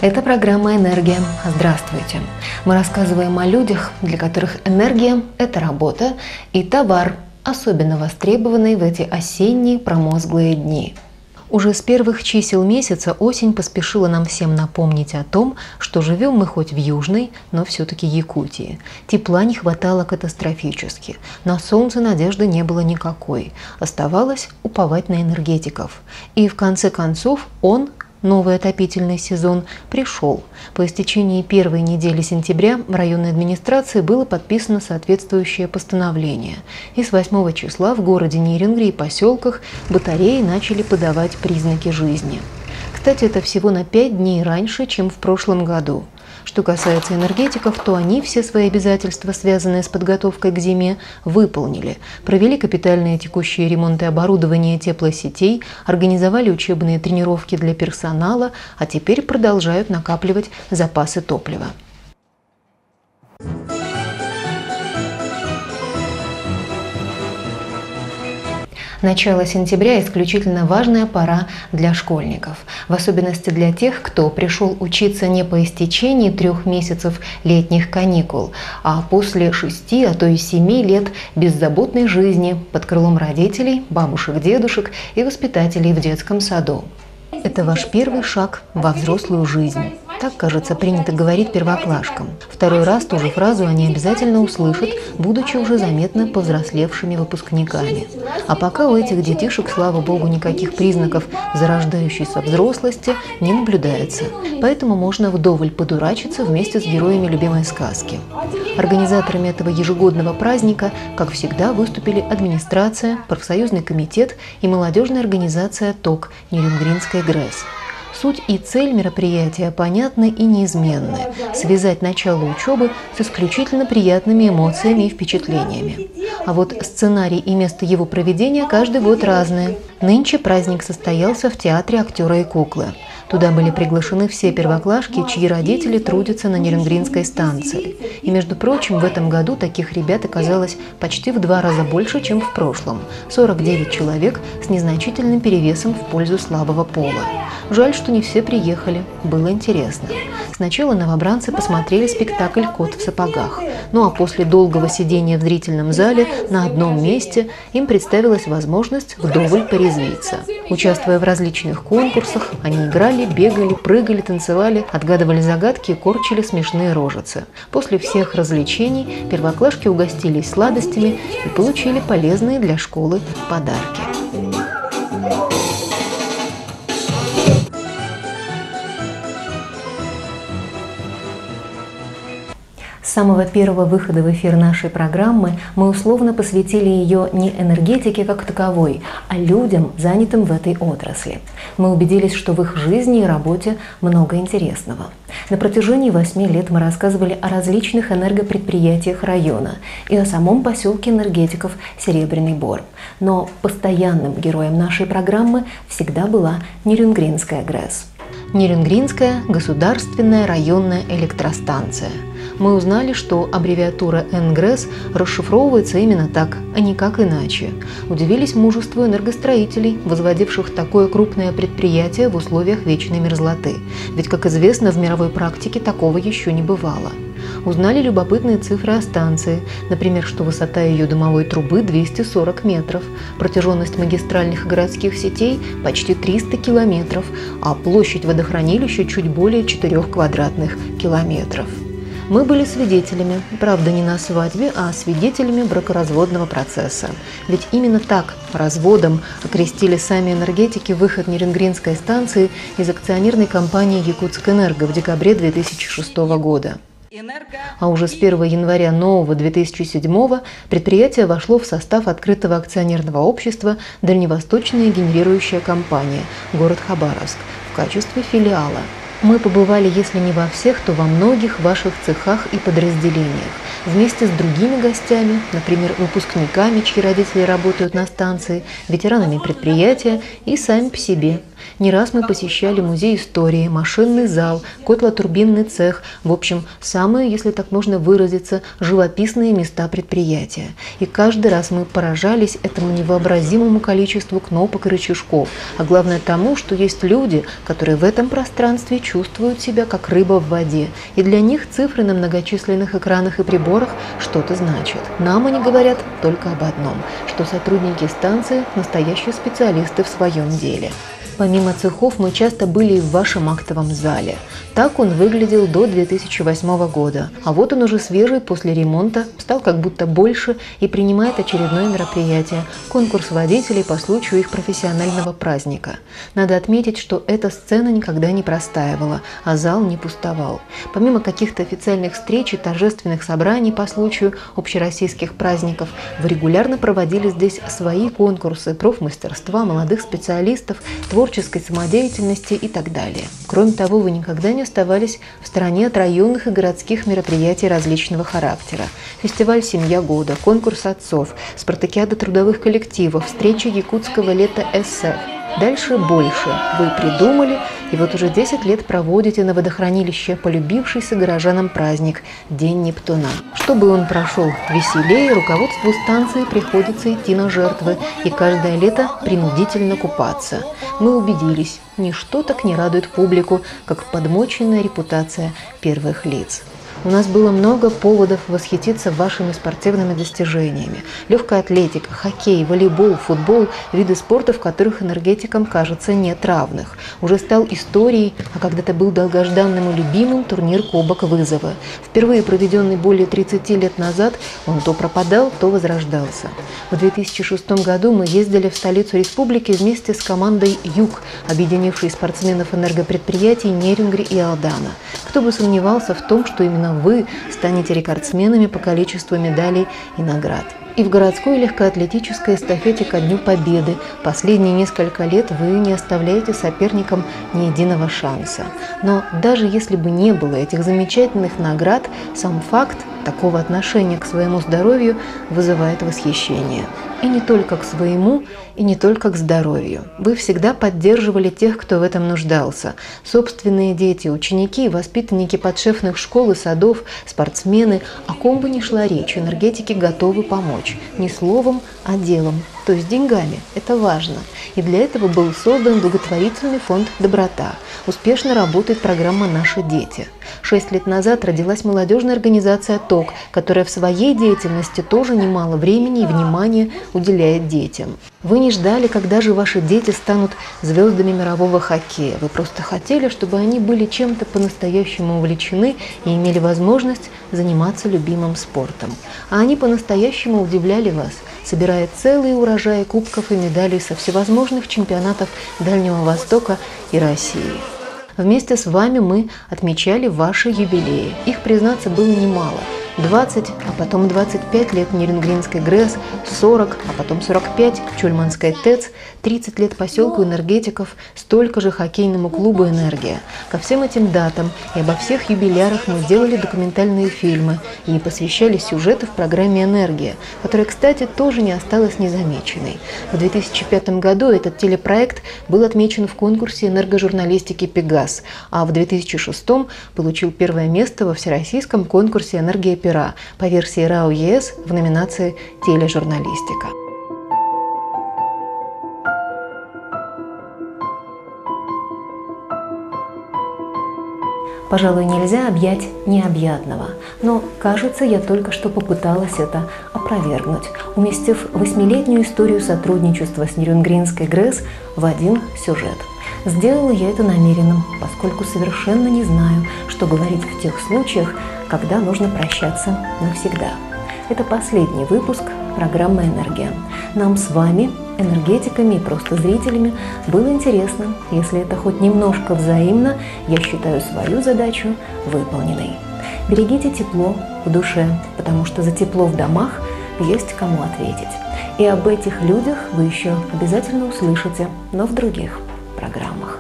Это программа «Энергия». Здравствуйте! Мы рассказываем о людях, для которых энергия – это работа и товар, особенно востребованный в эти осенние промозглые дни. Уже с первых чисел месяца осень поспешила нам всем напомнить о том, что живем мы хоть в южной, но все-таки Якутии. Тепла не хватало катастрофически. На солнце надежды не было никакой. Оставалось уповать на энергетиков. И в конце концов новый отопительный сезон пришел. По истечении первой недели сентября в районной администрации было подписано соответствующее постановление. И с 8 числа в городе Нерюнгри и поселках батареи начали подавать признаки жизни. Кстати, это всего на 5 дней раньше, чем в прошлом году. Что касается энергетиков, то они все свои обязательства, связанные с подготовкой к зиме, выполнили. Провели капитальные текущие ремонты оборудования теплосетей, организовали учебные тренировки для персонала, а теперь продолжают накапливать запасы топлива. Начало сентября – исключительно важная пора для школьников, в особенности для тех, кто пришел учиться не по истечении 3 месяцев летних каникул, а после 6, а то и 7 лет беззаботной жизни под крылом родителей, бабушек, дедушек и воспитателей в детском саду. Это ваш первый шаг во взрослую жизнь. Так, кажется, принято говорить первоклашкам. Второй раз ту же фразу они обязательно услышат, будучи уже заметно повзрослевшими выпускниками. А пока у этих детишек, слава богу, никаких признаков зарождающейся взрослости не наблюдается. Поэтому можно вдоволь подурачиться вместе с героями любимой сказки. Организаторами этого ежегодного праздника, как всегда, выступили администрация, профсоюзный комитет и молодежная организация ТОК Нерюнгринской ГРЭС. Суть и цель мероприятия понятны и неизменны – связать начало учебы с исключительно приятными эмоциями и впечатлениями. А вот сценарий и место его проведения каждый год разные. Нынче праздник состоялся в театре «Актера и куклы». Туда были приглашены все первоклашки, чьи родители трудятся на Нерюнгринской станции. И, между прочим, в этом году таких ребят оказалось почти в 2 раза больше, чем в прошлом – 49 человек с незначительным перевесом в пользу слабого пола. Жаль, что не все приехали. Было интересно. Сначала новобранцы посмотрели спектакль «Кот в сапогах». Ну а после долгого сидения в зрительном зале на одном месте им представилась возможность вдоволь порезвиться. Участвуя в различных конкурсах, они играли, бегали, прыгали, танцевали, отгадывали загадки и корчили смешные рожицы. После всех развлечений первоклашки угостились сладостями и получили полезные для школы подарки. С самого первого выхода в эфир нашей программы мы условно посвятили ее не энергетике как таковой, а людям, занятым в этой отрасли. Мы убедились, что в их жизни и работе много интересного. На протяжении 8 лет мы рассказывали о различных энергопредприятиях района и о самом поселке энергетиков Серебряный Бор. Но постоянным героем нашей программы всегда была Нерюнгринская ГРЭС. Нерюнгринская государственная районная электростанция. Мы узнали, что аббревиатура НГРЭС расшифровывается именно так, а никак иначе. Удивились мужеству энергостроителей, возводивших такое крупное предприятие в условиях вечной мерзлоты. Ведь, как известно, в мировой практике такого еще не бывало. Узнали любопытные цифры о станции, например, что высота ее дымовой трубы 240 метров, протяженность магистральных и городских сетей почти 300 километров, а площадь водохранилища чуть более 4 квадратных километров. Мы были свидетелями, правда не на свадьбе, а свидетелями бракоразводного процесса. Ведь именно так, разводом, окрестили сами энергетики выход Нерюнгринской станции из акционерной компании «Якутскэнерго» в декабре 2006 года. А уже с 1 января нового 2007 предприятие вошло в состав открытого акционерного общества «Дальневосточная генерирующая компания», город Хабаровск, в качестве филиала. Мы побывали, если не во всех, то во многих ваших цехах и подразделениях. Вместе с другими гостями, например, выпускниками, чьи родители работают на станции, ветеранами предприятия и сами по себе. Не раз мы посещали музей истории, машинный зал, котлотурбинный цех, в общем, самые, если так можно выразиться, живописные места предприятия. И каждый раз мы поражались этому невообразимому количеству кнопок и рычажков, а главное тому, что есть люди, которые в этом пространстве чувствуют себя как рыба в воде, и для них цифры на многочисленных экранах и приборах что-то значат. Нам они говорят только об одном, что сотрудники станции – настоящие специалисты в своем деле. Помимо цехов мы часто были и в вашем актовом зале. Так он выглядел до 2008 года, а вот он уже свежий после ремонта, стал как будто больше и принимает очередное мероприятие – конкурс водителей по случаю их профессионального праздника. Надо отметить, что эта сцена никогда не простаивала, а зал не пустовал. Помимо каких-то официальных встреч и торжественных собраний по случаю общероссийских праздников, вы регулярно проводили здесь свои конкурсы профмастерства, молодых специалистов, творческой самодеятельности и так далее. Кроме того, вы никогда не оставались в стороне от районных и городских мероприятий различного характера. Фестиваль «Семья года», конкурс отцов, спартакиада трудовых коллективов, встреча якутского лета эссе. Дальше больше. Вы придумали, и вот уже 10 лет проводите на водохранилище полюбившийся горожанам праздник – День Нептуна. Чтобы он прошел веселее, руководству станции приходится идти на жертвы и каждое лето принудительно купаться. Мы убедились, ничто так не радует публику, как подмоченная репутация первых лиц. У нас было много поводов восхититься вашими спортивными достижениями. Легкая атлетика, хоккей, волейбол, футбол – виды спорта, в которых энергетикам, кажется, нет равных. Уже стал историей, а когда-то был долгожданным и любимым турнир «Кубок вызова». Впервые проведенный более 30 лет назад, он то пропадал, то возрождался. В 2006 году мы ездили в столицу республики вместе с командой «Юг», объединившей спортсменов энергопредприятий Нерюнгри и Алдана. Кто бы сомневался в том, что именно вы станете рекордсменами по количеству медалей и наград. И в городской легкоатлетической эстафете ко Дню Победы последние несколько лет вы не оставляете соперникам ни единого шанса. Но даже если бы не было этих замечательных наград, сам факт такого отношения к своему здоровью вызывает восхищение. И не только к своему, и не только к здоровью. Вы всегда поддерживали тех, кто в этом нуждался. Собственные дети, ученики, воспитанники подшефных школ и садов, спортсмены, о ком бы ни шла речь, энергетики готовы помочь. Не словом, а делом, то есть деньгами. Это важно. И для этого был создан благотворительный фонд «Доброта». Успешно работает программа «Наши дети». 6 лет назад родилась молодежная организация «ТОК», которая в своей деятельности тоже немало времени и внимания уделяет детям. Вы не ждали, когда же ваши дети станут звездами мирового хоккея. Вы просто хотели, чтобы они были чем-то по-настоящему увлечены и имели возможность заниматься любимым спортом. А они по-настоящему удивляли вас, собирая целые урожаи кубков и медалей со всевозможных чемпионатов Дальнего Востока и России. Вместе с вами мы отмечали ваши юбилеи. Их, признаться, было немало. 20, а потом 25 лет Нерюнгринской ГРЭС, 40, а потом 45 Чульманской ТЭЦ, 30 лет поселку энергетиков, столько же хоккейному клубу «Энергия». Ко всем этим датам и обо всех юбилярах мы делали документальные фильмы и посвящали сюжеты в программе «Энергия», которая, кстати, тоже не осталась незамеченной. В 2005 году этот телепроект был отмечен в конкурсе энергожурналистики «Пегас», а в 2006 получил первое место во всероссийском конкурсе «Энергия Пера» по версии РАО ЕС в номинации «Тележурналистика». Пожалуй, нельзя объять необъятного, но, кажется, я только что попыталась это опровергнуть, уместив 8-летнюю историю сотрудничества с Нерюнгринской ГРЭС в один сюжет. Сделала я это намеренно, поскольку совершенно не знаю, что говорить в тех случаях, когда нужно прощаться навсегда. Это последний выпуск программы «Энергия». Нам с вами, энергетиками и просто зрителями, было интересно. Если это хоть немножко взаимно, я считаю свою задачу выполненной. Берегите тепло в душе, потому что за тепло в домах есть кому ответить. И об этих людях вы еще обязательно услышите, но в других программах.